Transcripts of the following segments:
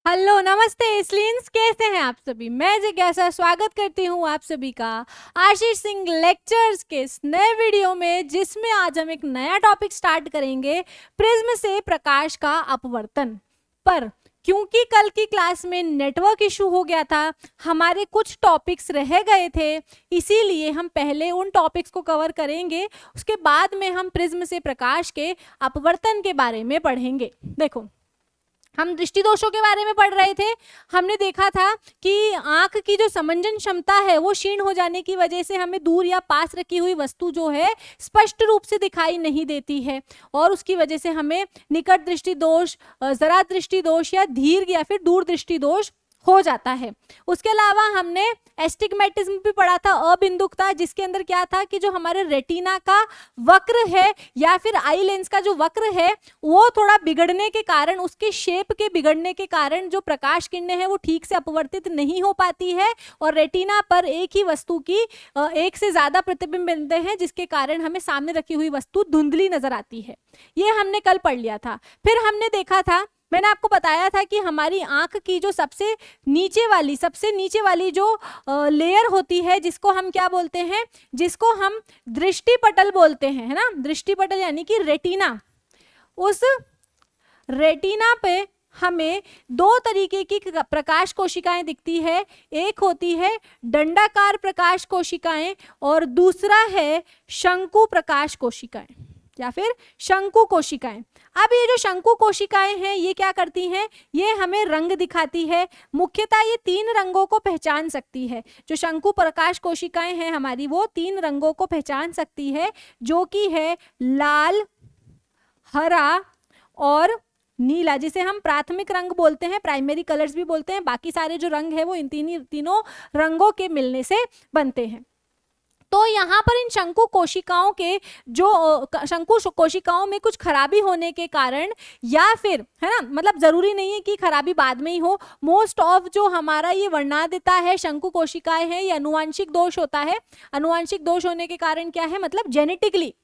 Hello नमस्ते एस्लिन्स, कैसे हैं आप सभी। मैं जिज्ञासा स्वागत करती हूँ आप सभी का आशीष सिंह लेक्चर्स के इस नए वीडियो में, जिसमें आज हम एक नया टॉपिक स्टार्ट करेंगे, प्रिज्म से प्रकाश का अपवर्तन पर। क्योंकि कल की क्लास में नेटवर्क इशू हो गया था, हमारे कुछ टॉपिक्स रह गए थे, इसीलिए हम पहले उन टॉपिक्स को कवर करेंगे, उसके बाद में हम प्रिज्म से प्रकाश के अपवर्तन के बारे में पढ़ेंगे। देखो, हम दृष्टि दोषों के बारे में पढ़ रहे थे। हमने देखा था कि आंख की जो समंजन क्षमता है वो क्षीण हो जाने की वजह से हमें दूर या पास रखी हुई वस्तु जो है स्पष्ट रूप से दिखाई नहीं देती है, और उसकी वजह से हमें निकट दृष्टि दोष, जरा दृष्टि दोष या धीर्घ या फिर दूर दृष्टि दोष हो जाता है। उसके अलावा हमने एस्टिग्मेटिज्म भी पढ़ा था, अबिंदुकता, जिसके अंदर क्या था कि जो हमारे रेटिना का वक्र है या फिर आई लेंस का जो वक्र है वो थोड़ा बिगड़ने के कारण, उसके शेप के बिगड़ने के कारण जो प्रकाश किरणें हैं वो ठीक से अपवर्तित नहीं हो पाती है, और रेटिना पर एक ही वस्तु की एक से ज्यादा प्रतिबिंब बनते हैं, जिसके कारण हमें सामने रखी हुई वस्तु धुंधली नजर आती है। ये हमने कल पढ़ लिया था। फिर हमने देखा था, मैंने आपको बताया था कि हमारी आंख की जो सबसे नीचे वाली जो लेयर होती है, जिसको हम क्या बोलते हैं, जिसको हम दृष्टिपटल बोलते हैं, है ना। दृष्टिपटल यानी कि रेटिना। उस रेटिना पे हमें दो तरीके की प्रकाश कोशिकाएं दिखती है। एक होती है दंडाकार प्रकाश कोशिकाएं और दूसरा है शंकु प्रकाश कोशिकाएं या फिर शंकु कोशिकाएं। अब ये जो शंकु कोशिकाएं हैं ये क्या करती हैं, ये हमें रंग दिखाती है। मुख्यतः ये 3 रंगों को पहचान सकती है। जो शंकु प्रकाश कोशिकाएं हैं हमारी, वो 3 रंगों को पहचान सकती है, जो कि है लाल, हरा और नीला, जिसे हम प्राथमिक रंग बोलते हैं, प्राइमरी कलर्स भी बोलते हैं। बाकी सारे जो रंग है वो इन तीनों रंगों के मिलने से बनते हैं। तो यहाँ पर इन शंकु कोशिकाओं के शंकु कोशिकाओं में कुछ खराबी होने के कारण, या फिर, है ना, मतलब जरूरी नहीं है कि खराबी बाद में ही हो, मोस्ट ऑफ जो हमारा ये वर्णादिता है शंकु कोशिकाएं हैं, ये अनुवांशिक दोष होता है। अनुवांशिक दोष होने के कारण क्या है, मतलब जेनेटिकली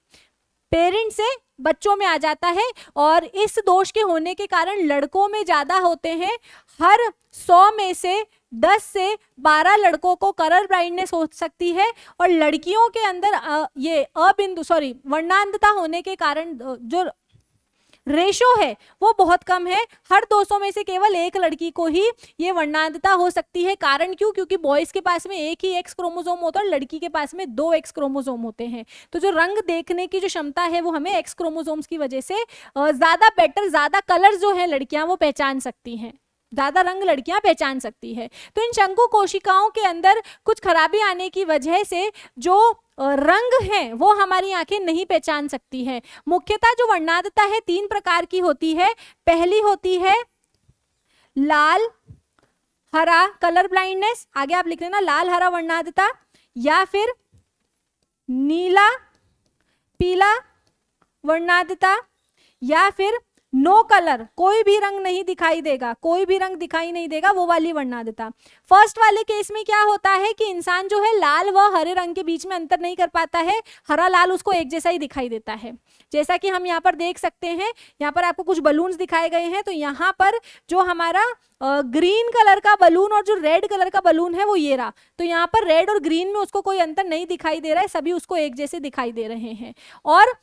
पेरेंट से बच्चों में आ जाता है, और इस दोष के होने के कारण लड़कों में ज्यादा होते हैं। हर 100 में से 10 से 12 लड़कों को कलर ब्लाइंडनेस हो सकती है, और लड़कियों के अंदर ये वर्णांधता होने के कारण जो रेशो है वो बहुत कम है। हर 200 में से केवल 1 लड़की को ही ये वर्णांधता हो सकती है। कारण क्यों? क्योंकि बॉयज के पास में एक ही एक्स क्रोमोसोम होता है और लड़की के पास में 2 एक्स क्रोमोसोम होते हैं। तो जो रंग देखने की जो क्षमता है वो हमें एक्स क्रोमोसोम्स की वजह से ज्यादा कलर जो है लड़कियां वो पहचान सकती हैं, ज्यादा रंग लड़कियां पहचान सकती है। तो इन शंकु कोशिकाओं के अंदर कुछ खराबी आने की वजह से जो रंग है वो हमारी आंखें नहीं पहचान सकती है। मुख्यतः जो वर्णांधता है 3 प्रकार की होती है। पहली होती है लाल हरा कलर ब्लाइंडनेस, आगे आप लिख लेना लाल हरा वर्णांधता, या फिर नीला पीला वर्णांधता, या फिर नो कलर, कोई भी रंग नहीं दिखाई देगा, कोई भी रंग दिखाई नहीं देगा, वो वाली वर्णांधता। फर्स्ट वाले केस में क्या होता है कि इंसान जो है लाल व हरे रंग के बीच में अंतर नहीं कर पाता है, हरा लाल उसको एक जैसा ही दिखाई देता है। जैसा कि हम यहाँ पर देख सकते हैं, यहाँ पर आपको कुछ बलून्स दिखाए गए हैं। तो यहाँ पर जो हमारा ग्रीन कलर का बलून और जो रेड कलर का बलून है वो ये रहा। तो यहाँ पर रेड और ग्रीन में उसको कोई अंतर नहीं दिखाई दे रहा है, सभी उसको एक जैसे दिखाई दे रहे हैं। और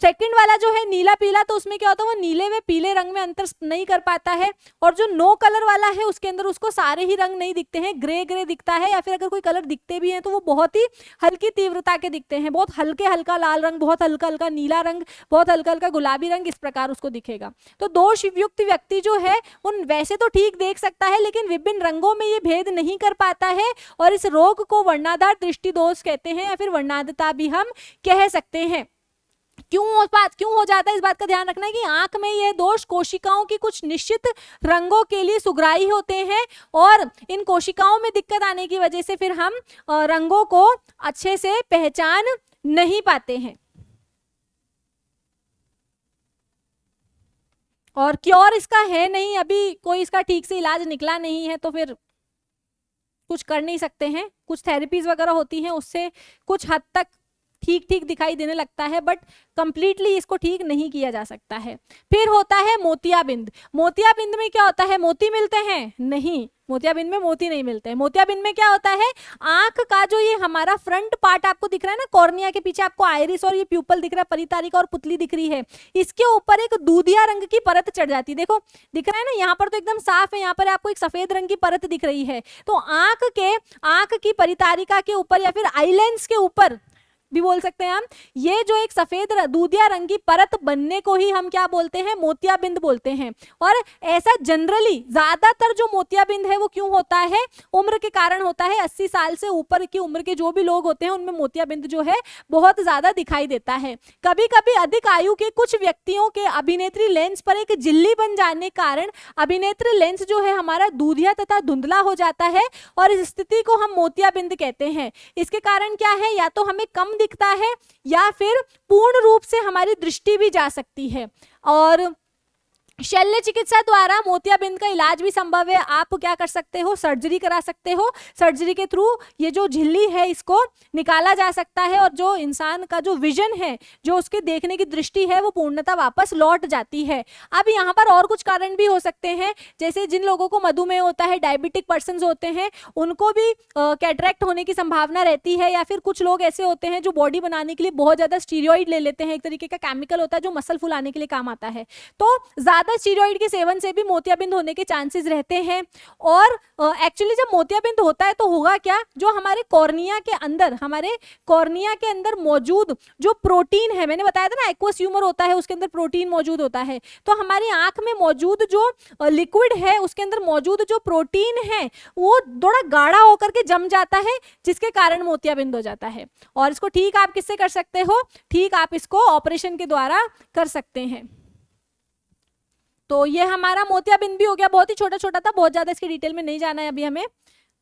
सेकंड वाला जो है नीला पीला, तो उसमें क्या होता है, वो नीले व पीले रंग में अंतर नहीं कर पाता है। और जो नो कलर वाला है उसके अंदर उसको सारे ही रंग नहीं दिखते हैं, ग्रे ग्रे दिखता है, या फिर अगर कोई कलर दिखते भी हैं तो वो बहुत ही हल्की तीव्रता के दिखते हैं, बहुत हल्का लाल रंग, बहुत हल्का हल्का नीला रंग, बहुत हल्का हल्का गुलाबी रंग, इस प्रकार उसको दिखेगा। तो दोष युक्त व्यक्ति जो है उन वैसे तो ठीक देख सकता है, लेकिन विभिन्न रंगों में ये भेद नहीं कर पाता है, और इस रोग को वर्णाधार दृष्टि दोष कहते हैं, या फिर वर्णांधता भी हम कह सकते हैं। क्यों हो जाता है, इस बात का ध्यान रखना है कि आंख में यह दोष कोशिकाओं की कुछ निश्चित रंगों के लिए सुग्राही होते हैं, और इन कोशिकाओं में दिक्कत आने की वजह से फिर हम रंगों को अच्छे से पहचान नहीं पाते हैं। और क्योर इसका है नहीं, अभी कोई इसका ठीक से इलाज निकला नहीं है, तो फिर कुछ कर नहीं सकते हैं। कुछ थेरेपीज वगैरह होती हैं, उससे कुछ हद तक ठीक ठीक दिखाई देने लगता है, बट कंप्लीटली इसको ठीक नहीं किया जा सकता है। फिर होता है मोतियाबिंद। मोतियाबिंद में क्या होता है, मोती मिलते हैं? नहीं, मोतियाबिंद में मोती नहीं मिलते हैं। मोतियाबिंद में क्या होता है, आंख का जो ये हमारा फ्रंट पार्ट आपको दिख रहा है ना, कॉर्निया के पीछे आपको आइरिस और ये प्यूपल दिख रहा है, परितारिका और पुतली दिख रही है, इसके ऊपर एक दूधिया रंग की परत चढ़ जाती है। देखो दिख रहा है ना, यहाँ पर तो एकदम साफ है, यहाँ पर आपको एक सफेद रंग की परत दिख रही है। तो आंख की परितारिका के ऊपर या फिर आईलेंस के ऊपर भी बोल सकते हैं हम, ये जो एक सफेद दूधिया रंग की परत बनने को ही हम क्या बोलते हैं, मोतियाबिंद बोलते हैं। और ऐसा जनरली ज्यादातर जो मोतियाबिंद है वो क्यों होता है, उम्र के कारण होता है। 80 साल से ऊपर की उम्र के जो भी लोग होते हैं उनमें मोतियाबिंद जो है बहुत ज्यादा दिखाई देता है। कभी कभी अधिक आयु के कुछ व्यक्तियों के अभिनेत्री लेंस पर एक झिल्ली बन जाने के कारण अभिनेत्री लेंस जो है हमारा दूधिया तथा धुंधला हो जाता है और इस स्थिति को हम मोतियाबिंद कहते हैं। इसके कारण क्या है, या तो हमें कम दिखता है या फिर पूर्ण रूप से हमारी दृष्टि भी जा सकती है। और शल्य चिकित्सा द्वारा मोतियाबिंद का इलाज भी संभव है। आप क्या कर सकते हो, सर्जरी करा सकते हो। सर्जरी के थ्रू ये जो झिल्ली है इसको निकाला जा सकता है और जो इंसान का जो विजन है, जो उसके देखने की दृष्टि है, वो पूर्णतः वापस लौट जाती है। अब यहाँ पर और कुछ कारण भी हो सकते हैं, जैसे जिन लोगों को मधुमेह होता है, डायबिटिक पर्सन होते हैं, उनको भी कैटरेक्ट होने की संभावना रहती है। या फिर कुछ लोग ऐसे होते हैं जो बॉडी बनाने के लिए बहुत ज्यादा स्टीरॉइड ले लेते हैं, एक तरीके का केमिकल होता है जो मसल फुलाने के लिए काम आता है। तो स्टीरॉइड के सेवन से भी मोतियाबिंद होने के चांसेस रहते हैं। और एक्चुअली जब मोतियाबिंद होता है तो होगा क्या, जो हमारे कॉर्निया के अंदर मौजूद जो प्रोटीन है, मैंने बताया था ना एक्वस ह्यूमर होता है, उसके अंदर प्रोटीन मौजूद होता है। तो हमारी आंख में मौजूद जो लिक्विड है उसके अंदर मौजूद जो प्रोटीन है वो थोड़ा गाढ़ा होकर के जम जाता है, जिसके कारण मोतियाबिंद हो जाता है। और इसको ठीक आप किससे कर सकते हो, ठीक आप इसको ऑपरेशन के द्वारा कर सकते हैं। तो ये हमारा मोतियाबिंद भी हो गया, बहुत ही छोटा छोटा था, बहुत ज्यादा इसके डिटेल में नहीं जाना है अभी हमें।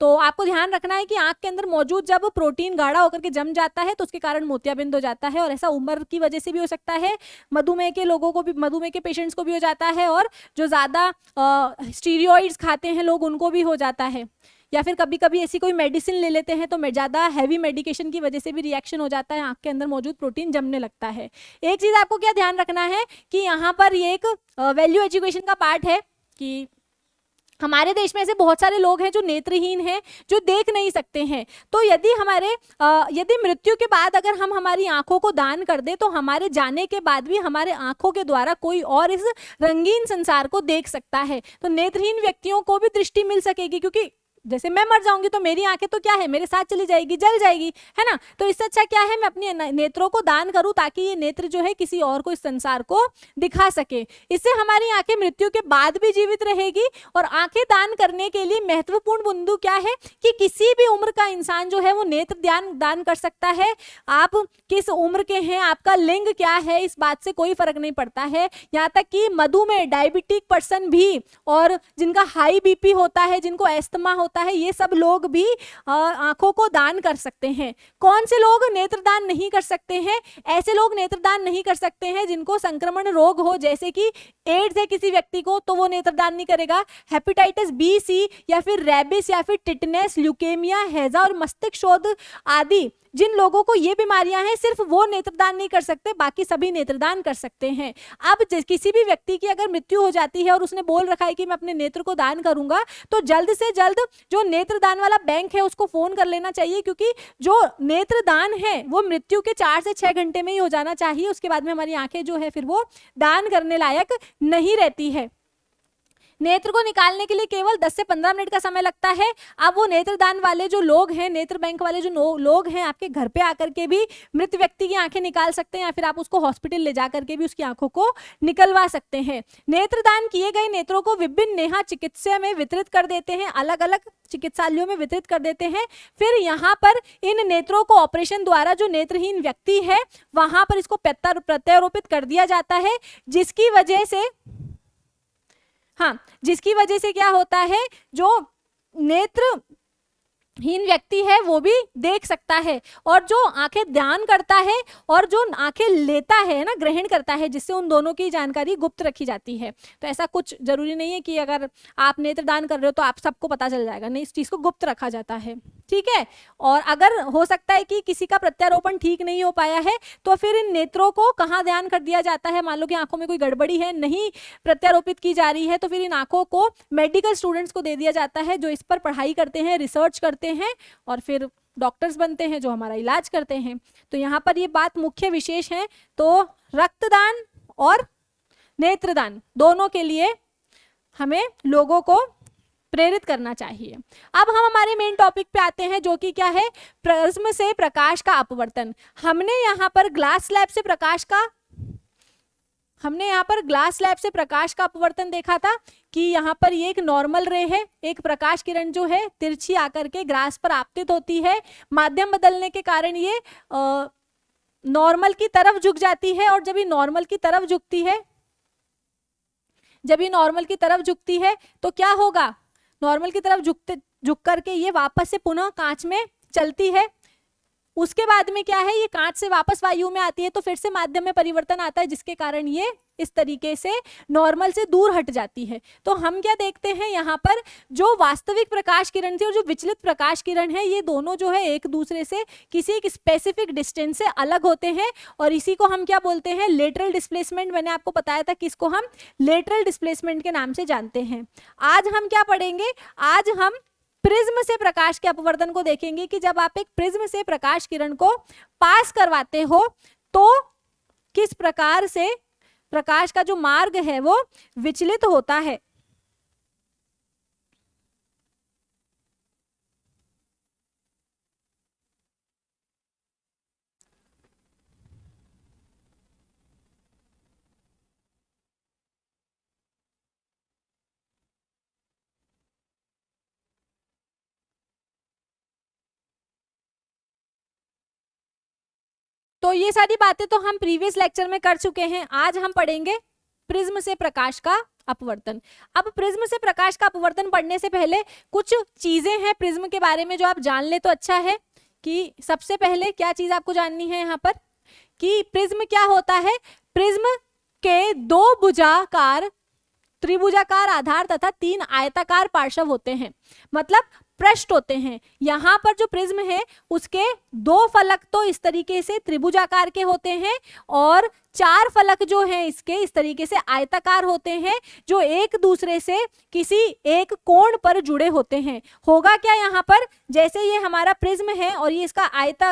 तो आपको ध्यान रखना है कि आंख के अंदर मौजूद जब प्रोटीन गाढ़ा होकर के जम जाता है तो उसके कारण मोतियाबिंद हो जाता है। और ऐसा उम्र की वजह से भी हो सकता है, मधुमेह के लोगों को भी, मधुमेह के पेशेंट्स को भी हो जाता है, और जो ज्यादा स्टीरॉइड्स खाते हैं लोग उनको भी हो जाता है। या फिर कभी कभी ऐसी कोई मेडिसिन ले लेते हैं तो ज्यादा हैवी मेडिकेशन की वजह से भी रिएक्शन हो जाता है, आंख के अंदर मौजूद प्रोटीन जमने लगता है। एक चीज आपको क्या ध्यान रखना है कि यहाँ पर ये एक वैल्यू एजुकेशन का पार्ट है कि हमारे देश में ऐसे बहुत सारे लोग हैं जो नेत्रहीन हैं, जो देख नहीं सकते हैं। तो यदि मृत्यु के बाद अगर हम हमारी आंखों को दान कर दे तो हमारे जाने के बाद भी हमारे आंखों के द्वारा कोई और इस रंगीन संसार को देख सकता है। तो नेत्रहीन व्यक्तियों को भी दृष्टि मिल सकेगी, क्योंकि जैसे मैं मर जाऊंगी तो मेरी आंखें तो क्या है, मेरे साथ चली जाएगी, जल जाएगी, है ना। तो इससे अच्छा क्या है, मैं अपने नेत्रों को दान करूं ताकि ये नेत्र जो है किसी और को इस संसार को दिखा सके। इससे हमारी आंखें मृत्यु के बाद भी जीवित रहेगी। और आंखें दान करने के लिए महत्वपूर्ण बिंदु क्या है कि किसी भी उम्र का इंसान जो है वो नेत्र दान कर सकता है। आप किस उम्र के हैं, आपका लिंग क्या है, इस बात से कोई फर्क नहीं पड़ता है। यहाँ तक कि मधुमेह, डायबिटिक पर्सन भी, और जिनका हाई बीपी होता है, जिनको एस्थमा होता है, ये सब लोग भी आंखों को दान कर सकते हैं। कौन से लोग नेत्रदान नहीं कर सकते हैं, ऐसे लोग नेत्रदान नहीं कर सकते हैं जिनको संक्रमण रोग हो, जैसे कि एड्स है किसी व्यक्ति को तो वो नेत्रदान नहीं करेगा। हेपेटाइटिस बी, सी, या फिर रेबिस, या फिर टिटनेस, ल्यूकेमिया, हैजा और मस्तिष्क शोथ आदि जिन लोगों को ये बीमारियां हैं सिर्फ वो नेत्रदान नहीं कर सकते, बाकी सभी नेत्रदान कर सकते हैं। अब किसी भी व्यक्ति की अगर मृत्यु हो जाती है और उसने बोल रखा है कि मैं अपने नेत्र को दान करूंगा, तो जल्द से जल्द जो नेत्रदान वाला बैंक है उसको फोन कर लेना चाहिए, क्योंकि जो नेत्रदान है वो मृत्यु के 4 से 6 घंटे में ही हो जाना चाहिए। उसके बाद में हमारी आंखें जो है फिर वो दान करने लायक नहीं रहती है। नेत्र को निकालने के लिए केवल 10 से 15 मिनट का समय लगता है। अब वो नेत्रदान वाले जो लोग हैं, नेत्र बैंक वाले जो लोग हैं, आपके घर पे आकर के भी मृत व्यक्ति की आंखें निकाल सकते हैं, या फिर आप उसको हॉस्पिटल ले जाकर के भी उसकी आंखों को निकलवा सकते हैं। नेत्रदान किए गए नेत्रों को विभिन्न नेहा चिकित्सा में वितरित कर देते हैं, अलग अलग चिकित्सालयों में वितरित कर देते हैं। फिर यहाँ पर इन नेत्रों को ऑपरेशन द्वारा जो नेत्रहीन व्यक्ति है वहां पर इसको प्रत्यारोपित कर दिया जाता है, जिसकी वजह से क्या होता है, जो नेत्रहीन व्यक्ति है वो भी देख सकता है, और जो आंखें दान करता है और जो आंखें लेता है ना, ग्रहण करता है, जिससे उन दोनों की जानकारी गुप्त रखी जाती है। तो ऐसा कुछ जरूरी नहीं है कि अगर आप नेत्रदान कर रहे हो तो आप सबको पता चल जाएगा, नहीं, इस चीज को गुप्त रखा जाता है। ठीक। ठीक है। और अगर हो सकता है कि किसी का प्रत्यारोपण ठीक नहीं हो पाया है तो फिर इन नेत्रों को कहाँ ध्यान कर दिया जाता है, मान लो कि आंखों में कोई गड़बड़ी है, नहीं प्रत्यारोपित की जा रही है, तो फिर इन आंखों को मेडिकल स्टूडेंट्स को दे दिया जाता है जो इस पर पढ़ाई करते हैं, रिसर्च करते हैं और फिर डॉक्टर्स बनते हैं जो हमारा इलाज करते हैं। तो यहाँ पर ये बात मुख्य विशेष है। तो रक्तदान और नेत्रदान दोनों के लिए हमें लोगों को प्रेरित करना चाहिए। अब हम हमारे मेन टॉपिक पे आते हैं जो कि क्या है, प्रिज्म से प्रकाश का अपवर्तन। हमने यहाँ पर ग्लास स्लैब से प्रकाश का अपवर्तन देखा था कि यहाँ पर ये एक नॉर्मल रे है, एक प्रकाश किरण जो है तिरछी आकर के ग्लास पर आपतित होती है, माध्यम बदलने के कारण ये नॉर्मल की तरफ झुक जाती है, और जब ये नॉर्मल की तरफ झुकती है तो क्या होगा, नॉर्मल की तरफ झुक करके ये वापस से पुनः कांच में चलती है। उसके बाद में क्या है, ये कांच से वापस वायु में आती है तो फिर से माध्यम में परिवर्तन आता है जिसके कारण ये इस तरीके से नॉर्मल से दूर हट जाती है। तो हम क्या देखते हैं यहाँ पर, जो वास्तविक प्रकाश किरण थी और जो विचलित प्रकाश किरण है, ये दोनों जो है एक दूसरे से किसी एक स्पेसिफिक डिस्टेंस से अलग होते हैं और इसी को हम क्या बोलते हैं, लेटरल डिस्प्लेसमेंट। मैंने आपको बताया था कि इसको हम लेटरल डिस्प्लेसमेंट के नाम से जानते हैं। आज हम क्या पढ़ेंगे, आज हम प्रिज्म से प्रकाश के अपवर्तन को देखेंगे कि जब आप एक प्रिज्म से प्रकाश किरण को पास करवाते हो तो किस प्रकार से प्रकाश का जो मार्ग है वो विचलित होता है। तो ये सारी बातें तो हम प्रीवियस लेक्चर में कर चुके हैं। आज हम पढ़ेंगे प्रिज्म से प्रकाश का अपवर्तन। अब प्रिज्म से प्रकाश का अपवर्तन पढ़ने से पहले कुछ चीजें हैं प्रिज्म के बारे में जो आप जान ले तो अच्छा है। कि सबसे पहले क्या चीज आपको जाननी है यहाँ पर, कि प्रिज्म क्या होता है। प्रिज्म के दो भुजाकार, त्रिभुजाकार आधार तथा 3 आयताकार पार्श्व होते हैं, मतलब पृष्ठ होते हैं। यहाँ पर जो प्रिज्म है उसके 2 फलक तो इस तरीके से त्रिभुजाकार के होते हैं और 4 फलक जो हैं इसके इस तरीके से आयताकार होते हैं, जो एक दूसरे से किसी एक कोण पर जुड़े होते हैं। होगा क्या यहाँ पर, जैसे ये हमारा प्रिज्म है और ये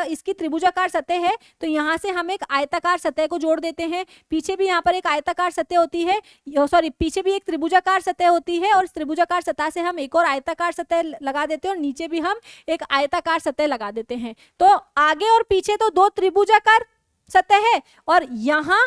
इसकी त्रिभुजाकार सतह है, तो यहाँ से हम एक आयताकार सतह को जोड़ देते हैं। पीछे भी यहाँ पर एक आयताकार सतह होती है, पीछे भी एक त्रिभुजाकार सतह होती है और त्रिभुजाकार सतह से हम एक और आयताकार सतह लगा देते हैं और नीचे भी हम एक आयताकार सतह लगा देते हैं। तो आगे और पीछे तो 2 त्रिभुजाकार सतह है और यहाँ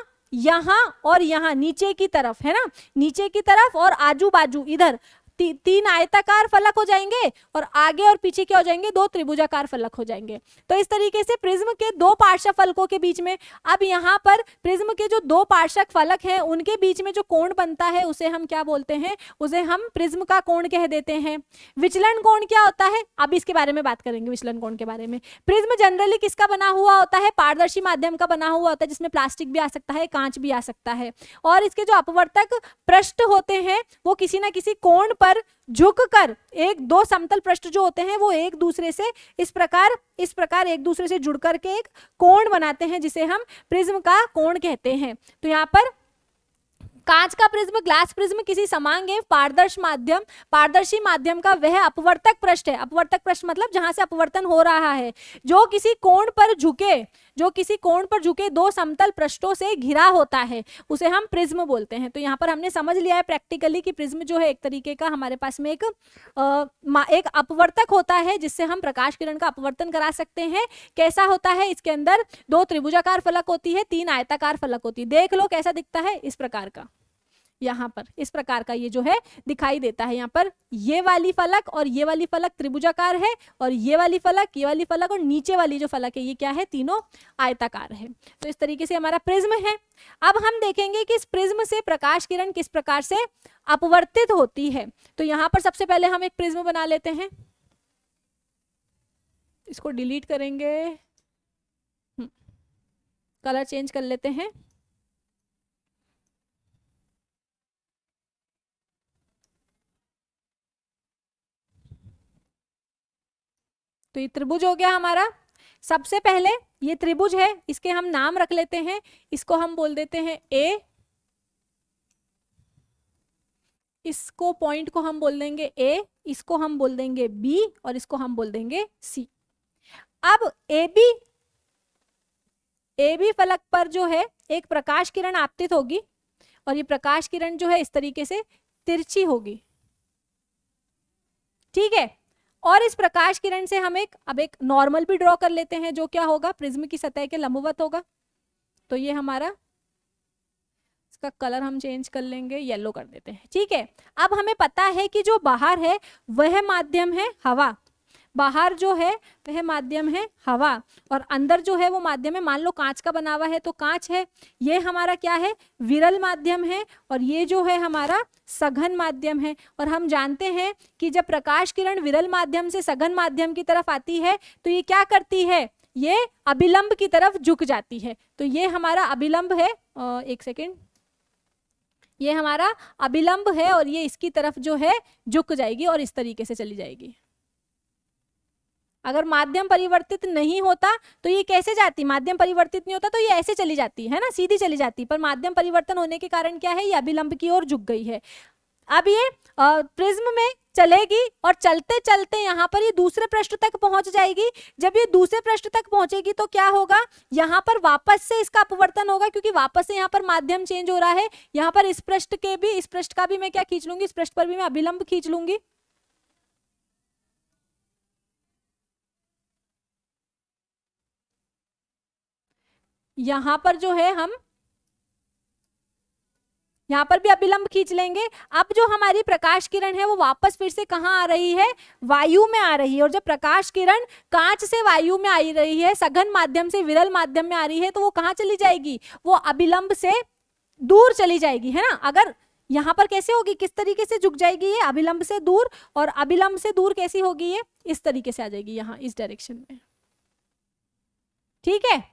और यहाँ नीचे की तरफ है ना, नीचे की तरफ और आजू बाजू इधर 3 आयताकार फलक हो जाएंगे और आगे और पीछे क्या हो जाएंगे, 2 त्रिभुजाकार फलक हो जाएंगे। तो इस तरीके से प्रिज्म के 2 पार्श्व फलकों के बीच में, अब यहाँ पर प्रिज्म के जो 2 पार्श्व फलक हैं उनके बीच में जो कोण बनता है उसे हम क्या बोलते हैं, उसे हम प्रिज्म का कोण कह देते हैं। विचलन कोण क्या होता है, अब इसके बारे में बात करेंगे, विचलन कोण के बारे में। प्रिज्म जनरली किसका बना हुआ होता है, पारदर्शी माध्यम का बना हुआ होता है जिसमें प्लास्टिक भी आ सकता है, कांच भी आ सकता है। और इसके जो अपवर्तक पृष्ठ होते हैं वो किसी ना किसी कोण पर झुककर, 2 समतल पृष्ठ जो होते हैं वो एक दूसरे से इस प्रकार एक दूसरे से जुड़ करके एक कोण बनाते हैं जिसे हम प्रिज्म का कोण कहते हैं। तो यहाँ पर कांच का प्रिज्म, ग्लास प्रिज्म किसी समांग पारदर्शी माध्यम का वह अपवर्तक पृष्ठ है। अपवर्तक पृष्ठ मतलब जहां से अपवर्तन हो रहा है, जो किसी कोण पर झुके 2 समतल पृष्ठों से घिरा होता है, उसे हम प्रिज्म बोलते हैं। तो यहाँ पर हमने समझ लिया है प्रैक्टिकली कि प्रिज्म जो है एक तरीके का हमारे पास में एक अपवर्तक होता है जिससे हम प्रकाश किरण का अपवर्तन करा सकते हैं। कैसा होता है, इसके अंदर 2 त्रिभुजाकार फलक होती है, 3 आयताकार फलक होती है। देख लो कैसा दिखता है, इस प्रकार का, यहाँ पर इस प्रकार का ये जो है दिखाई देता है। यहाँ पर ये वाली फलक और ये वाली फलक त्रिभुजाकार है और ये वाली फलक और नीचे वाली जो फलक है ये क्या है, तीनों आयताकार है। तो इस तरीके से हमारा प्रिज्म है। अब हम देखेंगे कि इस प्रिज्म से प्रकाश किरण किस प्रकार से अपवर्तित होती है। तो यहाँ पर सबसे पहले हम एक प्रिज्म बना लेते हैं, इसको डिलीट करेंगे, कलर चेंज कर लेते हैं। तो ये त्रिभुज हो गया हमारा। सबसे पहले ये त्रिभुज है, इसके हम नाम रख लेते हैं। इसको हम बोल देते हैं ए, इसको पॉइंट को हम बोल देंगे ए, इसको हम बोल देंगे बी और इसको हम बोल देंगे सी। अब ए बी फलक पर जो है एक प्रकाश किरण आपतित होगी और ये प्रकाश किरण जो है इस तरीके से तिरछी होगी, ठीक है। और इस प्रकाश किरण से हम अब एक नॉर्मल भी ड्रॉ कर लेते हैं, जो क्या होगा, प्रिज्म की सतह के लंबवत होगा। तो ये हमारा, इसका कलर हम चेंज कर लेंगे, येलो कर देते हैं, ठीक है। अब हमें पता है कि जो बाहर है वह माध्यम है हवा, बाहर जो है वह माध्यम है हवा और अंदर जो है वो माध्यम है, मान लो कांच का बना हुआ है तो कांच है, ये हमारा क्या है, विरल माध्यम है और ये जो है हमारा सघन माध्यम है। और हम जानते हैं कि जब प्रकाश किरण विरल माध्यम से सघन माध्यम की तरफ आती है तो ये क्या करती है, ये अभिलंब की तरफ झुक जाती है। तो ये हमारा अभिलंब है, एक सेकेंड, ये हमारा अभिलंब है और ये इसकी तरफ जो है झुक जाएगी और इस तरीके से चली जाएगी। अगर माध्यम परिवर्तित नहीं होता तो ये कैसे जाती, माध्यम परिवर्तित नहीं होता तो ये ऐसे चली जाती है ना, सीधी चली जाती, पर माध्यम परिवर्तन होने के कारण क्या है, ये अभिलंब की ओर झुक गई है। अब ये प्रिज्म में चलेगी और चलते चलते यहाँ पर ये दूसरे पृष्ठ तक पहुंच जाएगी। जब ये दूसरे पृष्ठ तक पहुंचेगी तो क्या होगा, यहाँ पर वापस से इसका अपवर्तन होगा, क्योंकि वापस से यहाँ पर माध्यम चेंज हो रहा है। यहाँ पर इस पृष्ठ के भी, इस पृष्ठ का भी मैं क्या खींच लूंगी, इस पृष्ठ पर भी मैं अभिलंब खींच लूंगी। यहाँ पर जो है हम यहाँ पर भी अभिलंब खींच लेंगे। अब जो हमारी प्रकाश किरण है वो वापस फिर से कहाँ आ रही है, वायु में आ रही है। और जब प्रकाश किरण कांच से वायु में आ रही है, सघन माध्यम से विरल माध्यम में आ रही है, तो वो कहाँ चली जाएगी, वो अभिलंब से दूर चली जाएगी, है ना। अगर यहाँ पर कैसे होगी, किस तरीके से झुक जाएगी, ये अभिलंब से दूर, और अभिलंब से दूर कैसी होगी, ये इस तरीके से आ जाएगी, यहाँ इस डायरेक्शन में, ठीक है।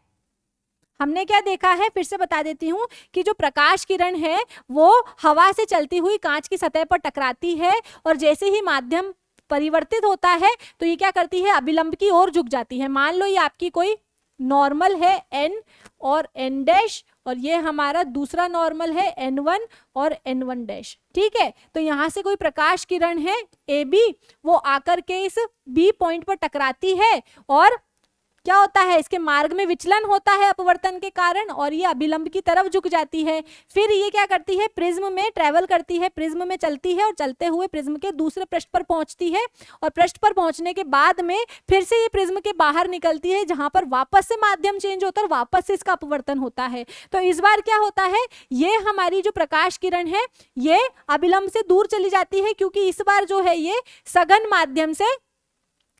हमने क्या देखा है, फिर से बता देती हूं कि जो प्रकाश किरण है वो हवा से चलती हुई कांच की सतह पर टकराती है और जैसे ही माध्यम परिवर्तित होता है तो ये क्या करती है, अभिलंब की ओर झुक जाती है। मान लो ये आपकी कोई नॉर्मल है n और n डैश, और ये हमारा दूसरा नॉर्मल है n1 और n1 डैश, ठीक है। तो यहाँ से कोई प्रकाश किरण है AB, वो आकर के इस B पॉइंट पर टकराती है और क्या होता है, इसके मार्ग में विचलन होता है अपवर्तन के कारण और ये अभिलंब की तरफ झुक जाती है। फिर ये क्या करती है, प्रिज्म में ट्रेवल करती है, प्रिज्म में चलती है और चलते हुए प्रिज्म के दूसरे पृष्ठ पर पहुंचती है और पृष्ठ पर पहुंचने के बाद में फिर से ये प्रिज्म के बाहर निकलती है, जहां पर वापस से माध्यम चेंज होता है और वापस से इसका अपवर्तन होता है। तो इस बार क्या होता है, ये हमारी जो प्रकाश किरण है ये अभिलंब से दूर चली जाती है, क्योंकि इस बार जो है ये सघन माध्यम से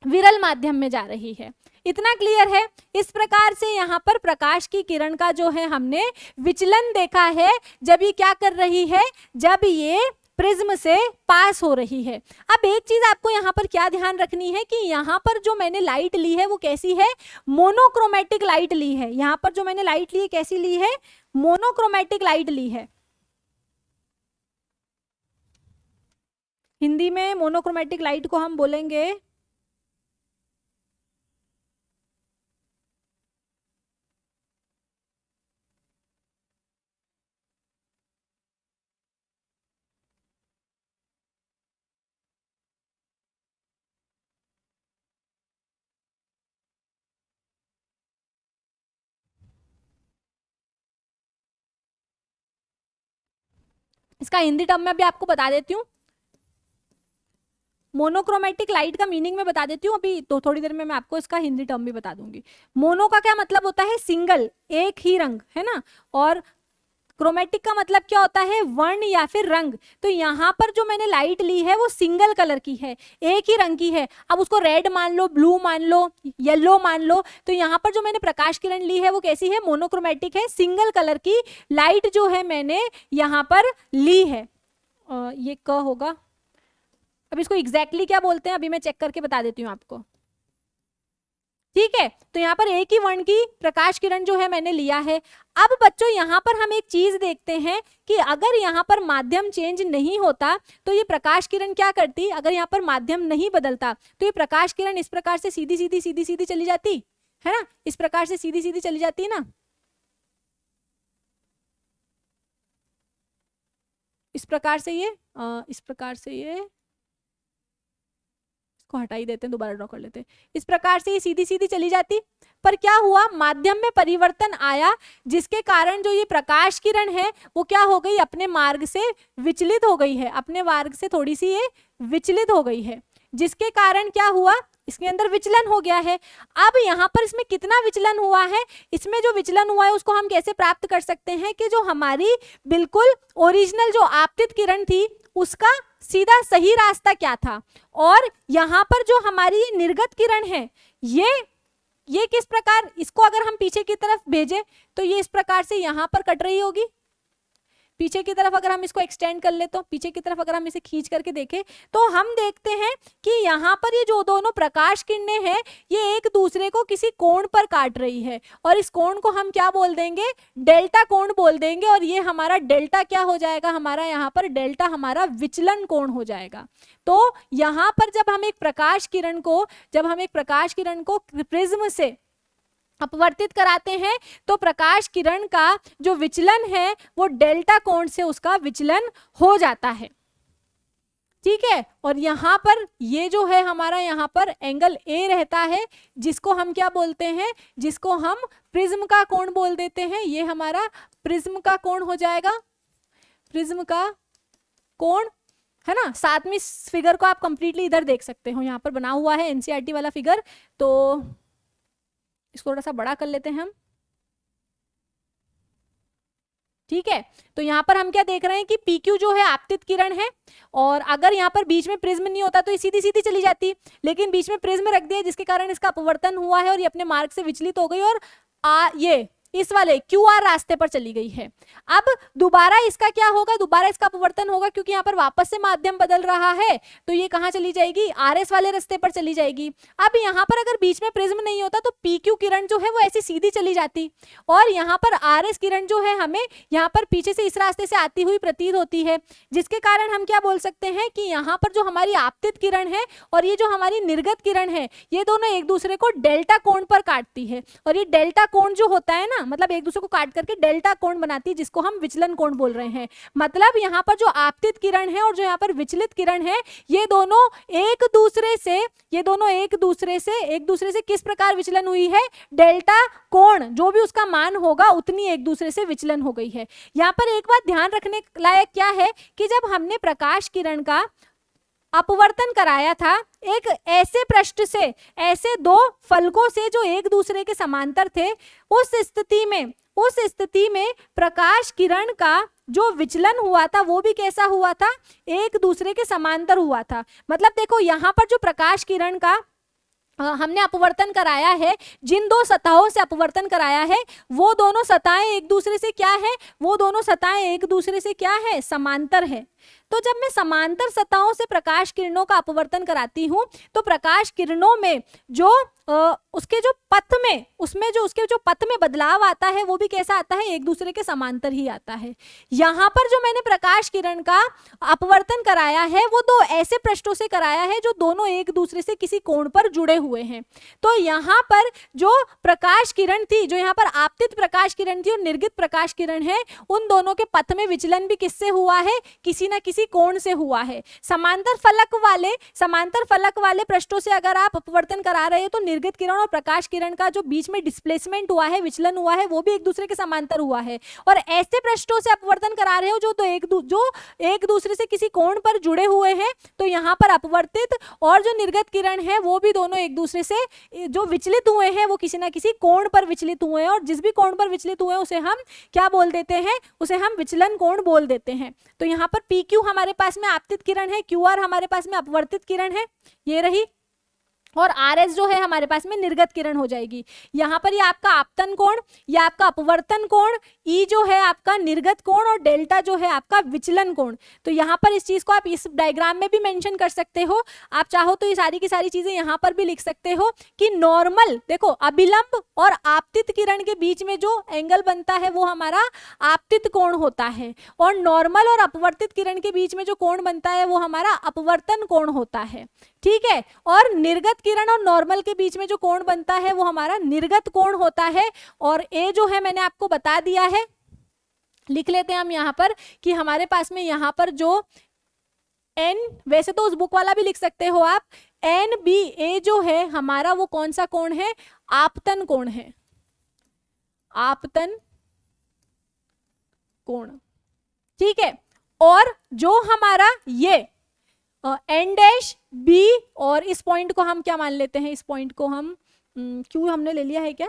विरल माध्यम में जा रही है। इतना क्लियर है। इस प्रकार से यहाँ पर प्रकाश की किरण का जो है हमने विचलन देखा है, जब ये क्या कर रही है, जब ये प्रिज्म से पास हो रही है। अब एक चीज आपको यहाँ पर क्या ध्यान रखनी है कि यहाँ पर जो मैंने लाइट ली है वो कैसी है, मोनोक्रोमेटिक लाइट ली है। यहाँ पर जो मैंने लाइट ली है कैसी ली है, मोनोक्रोमेटिक लाइट ली है। हिंदी में मोनोक्रोमेटिक लाइट को हम बोलेंगे इसका हिंदी टर्म में भी आपको बता देती हूँ। मोनोक्रोमेटिक लाइट का मीनिंग मैं बता देती हूँ अभी, तो थोड़ी देर में मैं आपको इसका हिंदी टर्म भी बता दूंगी। मोनो का क्या मतलब होता है, सिंगल, एक ही रंग, है ना। और क्रोमेटिक का मतलब क्या होता है, वर्ण या फिर रंग। तो यहाँ पर जो मैंने लाइट ली है वो सिंगल कलर की है, एक ही रंग की है। अब उसको रेड मान लो, ब्लू मान लो, येलो मान लो। तो यहाँ पर जो मैंने प्रकाश किरण ली है वो कैसी है, मोनोक्रोमेटिक है, सिंगल कलर की लाइट जो है मैंने यहाँ पर ली है। ये क होगा। अब इसको एग्जैक्टली क्या बोलते हैं अभी मैं चेक करके बता देती हूँ आपको। ठीक है, तो यहाँ पर एक ही वर्ण की प्रकाश किरण जो है मैंने लिया है। अब बच्चों यहाँ पर हम एक चीज देखते हैं कि अगर यहाँ पर माध्यम चेंज नहीं होता तो ये प्रकाश किरण क्या करती, अगर यहाँ पर माध्यम नहीं बदलता तो ये प्रकाश किरण इस प्रकार से सीधी सीधी सीधी सीधी चली जाती है ना, इस प्रकार से सीधी सीधी चली जाती है ना, इस प्रकार से ये इस प्रकार से ये को हटा ही देते हैं, दोबारा ड्रॉ कर लेते हैं। इस प्रकार से ये सीधी सीधी चली जाती, पर क्या हुआ, माध्यम में परिवर्तन आया जिसके कारण जो ये प्रकाश किरण है वो क्या हो गई, अपने मार्ग से विचलित हो गई है, अपने मार्ग से थोड़ी सी ये विचलित हो गई है, जिसके कारण क्या हुआ, इसके अंदर विचलन हो गया है। अब यहाँ पर इसमें कितना विचलन हुआ है, इसमें जो विचलन हुआ है उसको हम कैसे प्राप्त कर सकते हैं कि जो हमारी बिल्कुल ओरिजिनल जो आपतित किरण थी उसका सीधा सही रास्ता क्या था, और यहाँ पर जो हमारी निर्गत किरण है ये किस प्रकार, इसको अगर हम पीछे की तरफ भेजें तो ये इस प्रकार से यहाँ पर कट रही होगी, पीछे की तरफ अगर हम इसको एक्सटेंड कर ले तो पीछे की तरफ अगर हम इसे खींच करके देखें तो हम देखते हैं कि यहाँ पर ये जो दोनों प्रकाश किरणें हैं ये एक दूसरे को किसी कोण पर काट रही है, और इस कोण को हम क्या बोल देंगे, डेल्टा कोण बोल देंगे, और ये हमारा डेल्टा क्या हो जाएगा, हमारा यहाँ पर डेल्टा हमारा विचलन कोण हो जाएगा। तो यहाँ पर जब हम एक प्रकाश किरण को प्रिज्म से अपवर्तित कराते हैं तो प्रकाश किरण का जो विचलन है वो डेल्टा कोण से उसका विचलन हो जाता है, ठीक है। और यहाँ पर ये जो है हमारा यहाँ पर एंगल ए रहता है जिसको हम क्या बोलते हैं, जिसको हम प्रिज्म का कोण बोल देते हैं, ये हमारा प्रिज्म का कोण हो जाएगा, प्रिज्म का कोण है ना। साथ में इस फिगर को आप कंप्लीटली इधर देख सकते हो, यहाँ पर बना हुआ है एनसीईआरटी वाला फिगर, तो इसको थोड़ा सा बड़ा कर लेते हैं हम, ठीक है। तो यहाँ पर हम क्या देख रहे हैं कि PQ जो है आपतित किरण है, और अगर यहाँ पर बीच में प्रिज्म नहीं होता तो ये सीधी सीधी चली जाती, लेकिन बीच में प्रिज्म रख दिया जिसके कारण इसका अपवर्तन हुआ है और ये अपने मार्ग से विचलित हो गई और ये इस वाले QR रास्ते पर चली गई है। अब दोबारा इसका क्या होगा, दोबारा इसका अपवर्तन होगा क्योंकि यहाँ पर वापस से माध्यम बदल रहा है, तो ये कहाँ चली जाएगी, RS वाले रास्ते पर चली जाएगी। अब यहाँ पर अगर बीच में प्रिज्म नहीं होता तो PQ किरण जो है वो ऐसी सीधी चली जाती, और यहाँ पर RS किरण जो है हमें यहाँ पर पीछे से इस रास्ते से आती हुई प्रतीत होती है, जिसके कारण हम क्या बोल सकते हैं कि यहाँ पर जो हमारी आपतित किरण है और ये जो हमारी निर्गत किरण है ये दोनों एक दूसरे को डेल्टा कोण पर काटती है, और ये डेल्टा कोण जो होता है ना, मतलब एक दूसरे को काट करके डेल्टा कोण बनाती है जिसको हम विचलन कोण बोल रहे हैं। मतलब यहाँ पर जो आपतित किरण है और जो यहाँ पर विचलित किरण है ये दोनों एक दूसरे से किस प्रकार विचलन हुई है, डेल्टा कोण जो भी उसका मान होगा उतनी एक दूसरे से विचलन हो गई है। यहाँ पर एक बात ध्यान रखने लायक क्या है कि जब हमने प्रकाश किरण का अपवर्तन कराया था एक ऐसे पृष्ठ से, ऐसे दो फलकों से जो एक दूसरे के समांतर थे, उस स्थिति में प्रकाश किरण का जो विचलन हुआ था वो भी कैसा हुआ था, एक दूसरे के समांतर हुआ था। मतलब देखो यहाँ पर जो प्रकाश किरण का हमने अपवर्तन कराया है, जिन दो सतहों से अपवर्तन कराया है वो दोनों सतहें एक दूसरे से क्या है, वो दोनों सतहें एक दूसरे से क्या है, समांतर है। तो जब मैं समांतर सतहों से प्रकाश किरणों का अपवर्तन कराती हूँ तो प्रकाश किरणों में जो उसके जो पथ में, उसमें जो उसके जो पथ में बदलाव आता है वो भी कैसा आता है, एक दूसरे के समांतर ही आता है। यहाँ पर जो मैंने प्रकाश किरण का अपवर्तन कराया है वो दो ऐसे पृष्ठों से कराया है जो दोनों एक दूसरे से किसी कोण पर जुड़े हुए हैं। तो यहाँ पर जो प्रकाश किरण थी, जो यहाँ पर आपतित प्रकाश किरण थी और निर्गत प्रकाश किरण है, उन दोनों के पथ में विचलन भी किससे हुआ है, किसी ना किसी कोण से हुआ है। समांतर फलक वाले पृष्ठों से अगर आप अपवर्तन करा रहे हो तो निर्गत किरण और प्रकाश किरण का जो बीच में डिस्प्लेसमेंट हुआ है, विचलन हुआ है, वो भी एक दूसरे के समांतर हुआ है। और ऐसे पृष्ठों से अपवर्तन करा रहे हो जो एक दूसरे से किसी कोण पर जुड़े हुए हैं, तो यहाँ पर अपवर्तित और जो निर्गत किरण है वो भी दोनों एक दूसरे से जो विचलित हुए हैं वो किसी ना किसी कोण पर विचलित हुए हैं, और जिस भी कोण पर विचलित हुए हैं उसे हम क्या बोल देते हैं, उसे हम विचलन कोण बोल देते हैं। तो यहाँ पर PQ हमारे पास में आपतित किरण है, QR हमारे पास में अपवर्तित किरण है, ये रही। और आर एस जो है हमारे पास में निर्गत किरण हो जाएगी। यहाँ पर ये आपका आपतन कोण, ये आपका अपवर्तन कोण, ई जो है आपका निर्गत कोण और डेल्टा जो है आपका विचलन कोण। तो यहाँ पर इस चीज को आप इस डायग्राम में भी मेंशन कर सकते हो। आप चाहो तो ये सारी की सारी चीजें यहाँ पर भी लिख सकते हो कि नॉर्मल, देखो अभिलंब और आपतित किरण के बीच में जो एंगल बनता है वो हमारा आपतित कोण होता है, और नॉर्मल और अपवर्तित किरण के बीच में जो कोण बनता है वो हमारा अपवर्तन कोण होता है। ठीक है, और निर्गत किरण और नॉर्मल के बीच में जो कोण बनता है वो हमारा निर्गत कोण होता है। और ए जो है मैंने आपको बता दिया है, लिख लेते हैं हम यहाँ पर कि हमारे पास में यहाँ पर जो एन, वैसे तो उस बुक वाला भी लिख सकते हो आप, एन बी ए जो है हमारा वो कौन सा कोण है, आपतन कोण है, आपतन कोण। ठीक है, और जो हमारा ये एन डैश बी, और इस पॉइंट को हम क्या मान लेते हैं, इस पॉइंट को हम क्यों हमने ले लिया है क्या,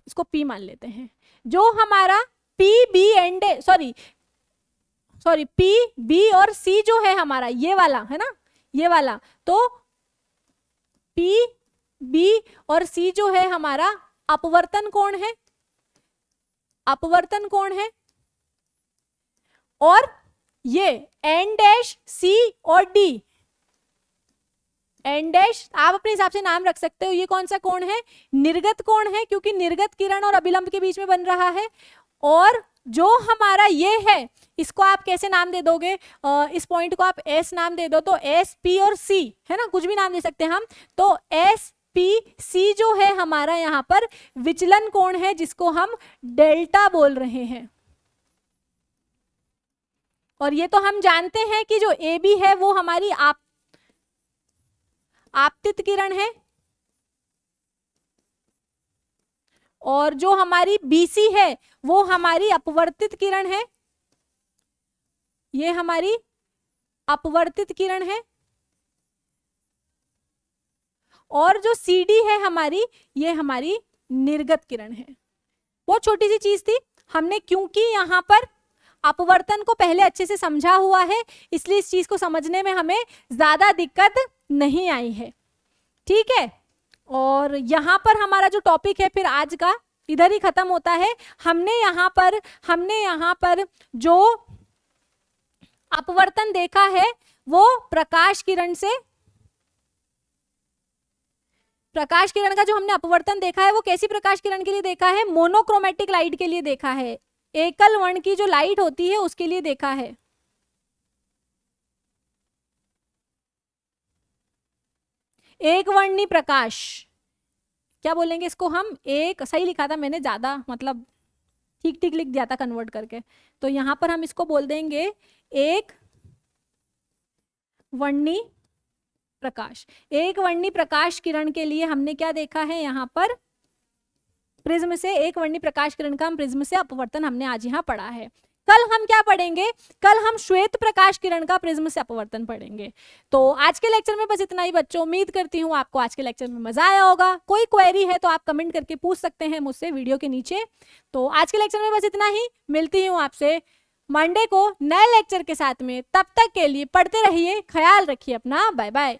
इसको पी मान लेते हैं। जो हमारा P B N D sorry P B और सी जो है हमारा ये वाला है ना, ये वाला, तो पी बी और सी जो है हमारा अपवर्तन कोण है, अपवर्तन कोण है। और ये एन डैश सी और डी, एन डैश आप अपने हिसाब से नाम रख सकते हो, ये कौन सा कोण है, निर्गत कोण है, क्योंकि निर्गत किरण और अभिलंब के बीच में बन रहा है। और जो हमारा ये है इसको आप कैसे नाम दे दोगे, इस पॉइंट को आप एस नाम दे दो, तो एस पी और सी है ना, कुछ भी नाम दे सकते हैं हम। तो एस पी सी जो है हमारा यहाँ पर विचलन कोण है, जिसको हम डेल्टा बोल रहे हैं। और ये तो हम जानते हैं कि जो ए बी है वो हमारी आपतित किरण है, और जो हमारी बीसी है वो हमारी अपवर्तित किरण है, ये हमारी अपवर्तित किरण है। और जो सी डी है हमारी, ये हमारी निर्गत किरण है। बहुत छोटी सी चीज थी, हमने क्योंकि यहाँ पर अपवर्तन को पहले अच्छे से समझा हुआ है, इसलिए इस चीज को समझने में हमें ज्यादा दिक्कत नहीं आई है। ठीक है, और यहाँ पर हमारा जो टॉपिक है फिर आज का इधर ही खत्म होता है। हमने यहाँ पर जो अपवर्तन देखा है वो प्रकाश किरण से, प्रकाश किरण का जो हमने अपवर्तन देखा है वो कैसी प्रकाश किरण के लिए देखा है, मोनोक्रोमेटिक लाइट के लिए देखा है, एकल वर्ण की जो लाइट होती है उसके लिए देखा है। एक वर्णी प्रकाश, क्या बोलेंगे इसको हम, एक, सही लिखा था मैंने, ज्यादा मतलब ठीक ठीक लिख दिया था कन्वर्ट करके, तो यहां पर हम इसको बोल देंगे एक वर्णी प्रकाश। एक वर्णी प्रकाश किरण के लिए हमने क्या देखा है, यहाँ पर प्रिज्म से एक वर्णी प्रकाश किरण का हम प्रिज्म से अपवर्तन हमने आज यहाँ पढ़ा है। कल हम क्या पढ़ेंगे, कल हम श्वेत प्रकाश किरण का प्रिज्म से अपवर्तन पढ़ेंगे। तो आज के लेक्चर में बस इतना ही बच्चों, उम्मीद करती हूँ आपको आज के लेक्चर में मजा आया होगा। कोई क्वेरी है तो आप कमेंट करके पूछ सकते हैं मुझसे वीडियो के नीचे। तो आज के लेक्चर में बस इतना ही, मिलती हूँ आपसे मंडे को नए लेक्चर के साथ में। तब तक के लिए पढ़ते रहिए, ख्याल रखिए अपना, बाय बाय।